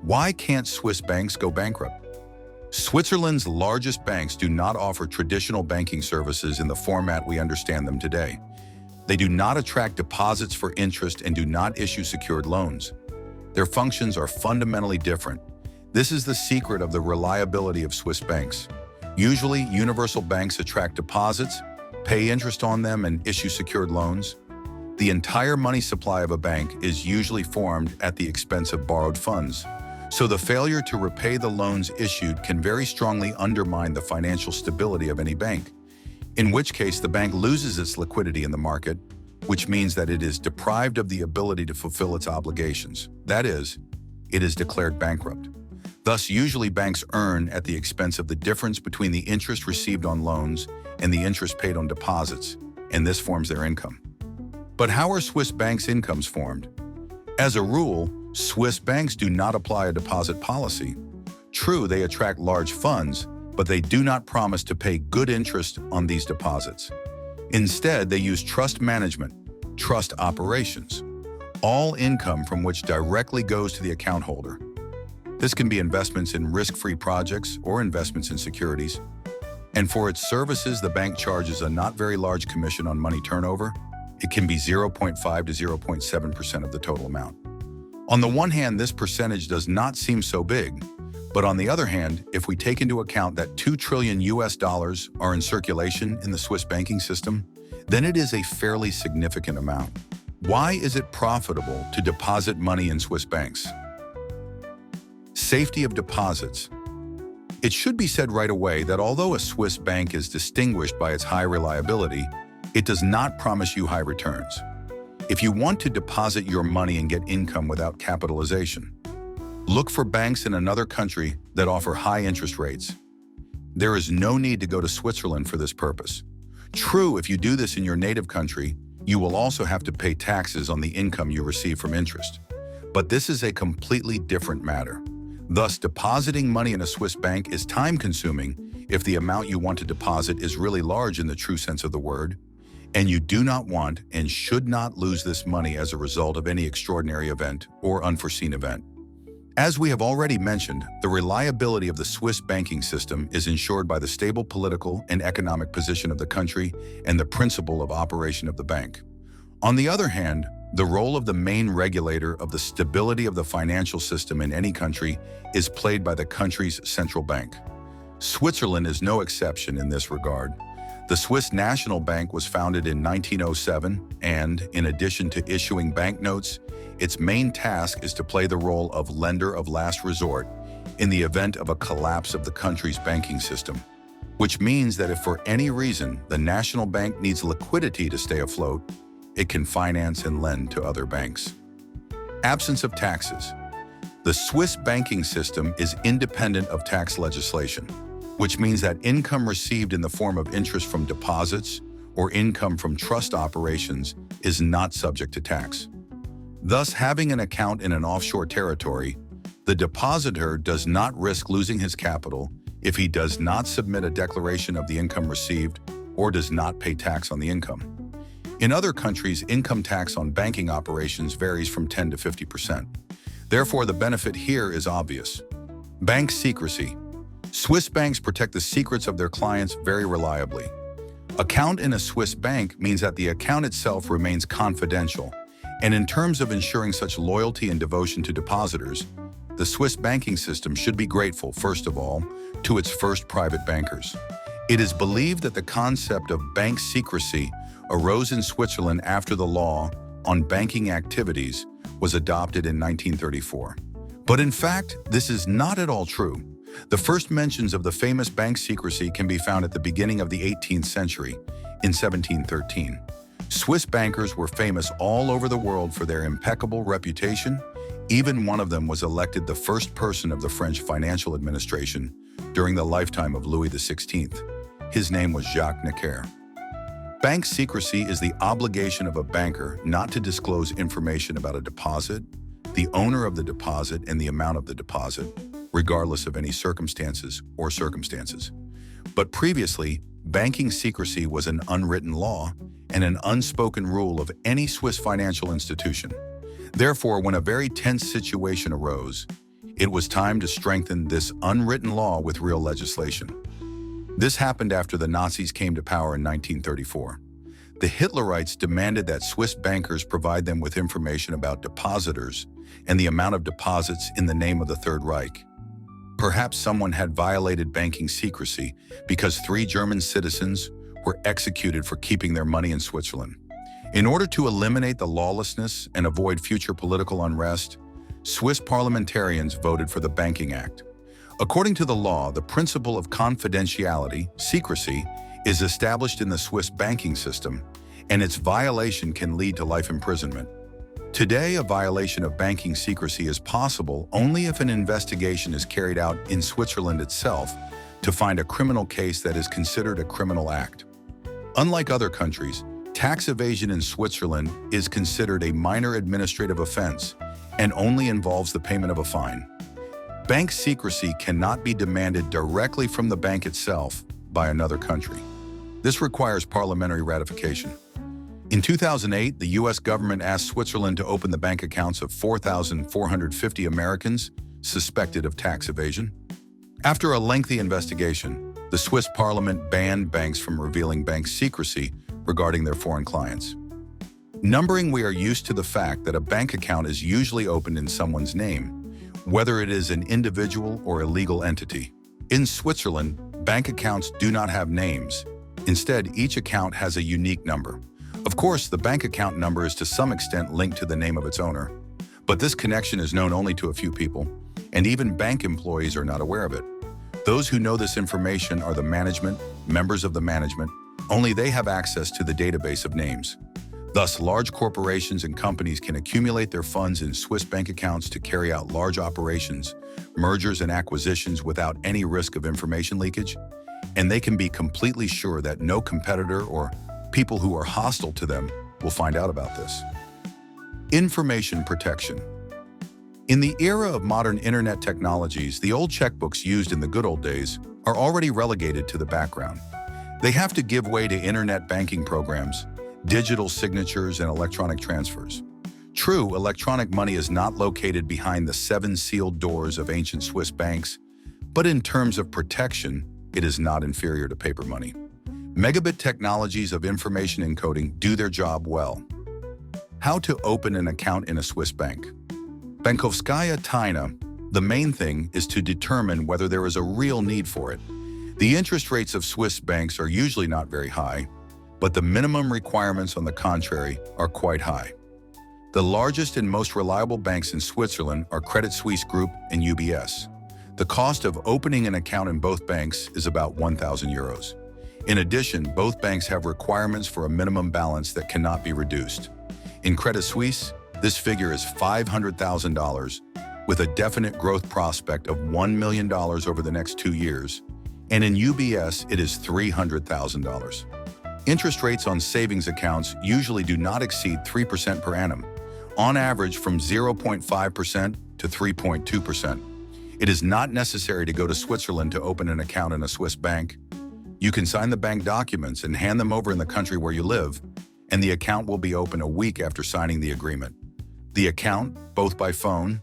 Why can't Swiss banks go bankrupt? Switzerland's largest banks do not offer traditional banking services in the format we understand them today. They do not attract deposits for interest and do not issue secured loans. Their functions are fundamentally different. This is the secret of the reliability of Swiss banks. Usually, universal banks attract deposits, pay interest on them, and issue secured loans. The entire money supply of a bank is usually formed at the expense of borrowed funds. So the failure to repay the loans issued can very strongly undermine the financial stability of any bank, in which case the bank loses its liquidity in the market, which means that it is deprived of the ability to fulfill its obligations. That is, it is declared bankrupt. Thus, usually banks earn at the expense of the difference between the interest received on loans and the interest paid on deposits, and this forms their income. But how are Swiss banks' incomes formed? As a rule, Swiss banks do not apply a deposit policy. True, they attract large funds, but they do not promise to pay good interest on these deposits. Instead, they use trust management, trust operations, all income from which directly goes to the account holder. This can be investments in risk-free projects or investments in securities. And for its services, the bank charges a not very large commission on money turnover. It can be 0.5 to 0.7% of the total amount. On the one hand, this percentage does not seem so big, but on the other hand, if we take into account that $2 trillion are in circulation in the Swiss banking system, then it is a fairly significant amount. Why is it profitable to deposit money in Swiss banks? Safety of deposits. It should be said right away that although a Swiss bank is distinguished by its high reliability, it does not promise you high returns. If you want to deposit your money and get income without capitalization, look for banks in another country that offer high interest rates. There is no need to go to Switzerland for this purpose. True, if you do this in your native country, you will also have to pay taxes on the income you receive from interest. But this is a completely different matter. Thus, depositing money in a Swiss bank is time-consuming if the amount you want to deposit is really large in the true sense of the word, and you do not want and should not lose this money as a result of any extraordinary event or unforeseen event. As we have already mentioned, the reliability of the Swiss banking system is ensured by the stable political and economic position of the country and the principle of operation of the bank. On the other hand, the role of the main regulator of the stability of the financial system in any country is played by the country's central bank. Switzerland is no exception in this regard. The Swiss National Bank was founded in 1907, and in addition to issuing banknotes, its main task is to play the role of lender of last resort in the event of a collapse of the country's banking system, which means that if for any reason the national bank needs liquidity to stay afloat, it can finance and lend to other banks. Absence of taxes. The Swiss banking system is independent of tax legislation, which means that income received in the form of interest from deposits or income from trust operations is not subject to tax. Thus, having an account in an offshore territory, the depositor does not risk losing his capital if he does not submit a declaration of the income received or does not pay tax on the income. In other countries, income tax on banking operations varies from 10 to 50%. Therefore, the benefit here is obvious. Bank secrecy. Swiss banks protect the secrets of their clients very reliably. Account in a Swiss bank means that the account itself remains confidential, and in terms of ensuring such loyalty and devotion to depositors, the Swiss banking system should be grateful, first of all, to its first private bankers. It is believed that the concept of bank secrecy arose in Switzerland after the law on banking activities was adopted in 1934. But in fact, this is not at all true. The first mentions of the famous bank secrecy can be found at the beginning of the 18th century, in 1713. Swiss bankers were famous all over the world for their impeccable reputation. Even one of them was elected the first person of the French financial administration during the lifetime of Louis XVI. His name was Jacques Necker. Bank secrecy is the obligation of a banker not to disclose information about a deposit, the owner of the deposit, and the amount of the deposit, regardless of any circumstances. But previously, banking secrecy was an unwritten law and an unspoken rule of any Swiss financial institution. Therefore, when a very tense situation arose, It was time to strengthen this unwritten law with real legislation. This happened after the Nazis came to power in 1934. The Hitlerites demanded that Swiss bankers provide them with information about depositors and the amount of deposits in the name of the Third Reich. Perhaps someone had violated banking secrecy because 3 German citizens were executed for keeping their money in Switzerland. In order to eliminate the lawlessness and avoid future political unrest, Swiss parliamentarians voted for the Banking Act. According to the law, the principle of confidentiality, secrecy, is established in the Swiss banking system, and its violation can lead to life imprisonment. Today, a violation of banking secrecy is possible only if an investigation is carried out in Switzerland itself to find a criminal case that is considered a criminal act. Unlike other countries, tax evasion in Switzerland is considered a minor administrative offense and only involves the payment of a fine. Bank secrecy cannot be demanded directly from the bank itself by another country. This requires parliamentary ratification. In 2008, the U.S. government asked Switzerland to open the bank accounts of 4,450 Americans suspected of tax evasion. After a lengthy investigation, the Swiss parliament banned banks from revealing bank secrecy regarding their foreign clients. Numbering, we are used to the fact that a bank account is usually opened in someone's name, whether it is an individual or a legal entity. In Switzerland, bank accounts do not have names. Instead, each account has a unique number. Of course, the bank account number is to some extent linked to the name of its owner, but this connection is known only to a few people, and even bank employees are not aware of it. Those who know this information are the management, members of the management. Only they have access to the database of names. Thus, large corporations and companies can accumulate their funds in Swiss bank accounts to carry out large operations, mergers and acquisitions without any risk of information leakage, and they can be completely sure that no competitor or people who are hostile to them will find out about this. Information protection. In the era of modern internet technologies, the old checkbooks used in the good old days are already relegated to the background. They have to give way to internet banking programs, digital signatures, and electronic transfers. True, electronic money is not located behind the 7 sealed doors of ancient Swiss banks, but in terms of protection, it is not inferior to paper money. Megabit technologies of information encoding do their job well. How to open an account in a Swiss bank. Bankovskaya Tajna. The main thing is to determine whether there is a real need for it. The interest rates of Swiss banks are usually not very high, but the minimum requirements, on the contrary, are quite high. The largest and most reliable banks in Switzerland are Credit Suisse Group and UBS. The cost of opening an account in both banks is about 1,000 euros. In addition, both banks have requirements for a minimum balance that cannot be reduced. In Credit Suisse, this figure is $500,000, with a definite growth prospect of $1 million over the next 2 years, and in UBS, it is $300,000. Interest rates on savings accounts usually do not exceed 3% per annum, on average from 0.5% to 3.2%. It is not necessary to go to Switzerland to open an account in a Swiss bank. You can sign the bank documents and hand them over in the country where you live, and the account will be open a week after signing the agreement. The account, both by phone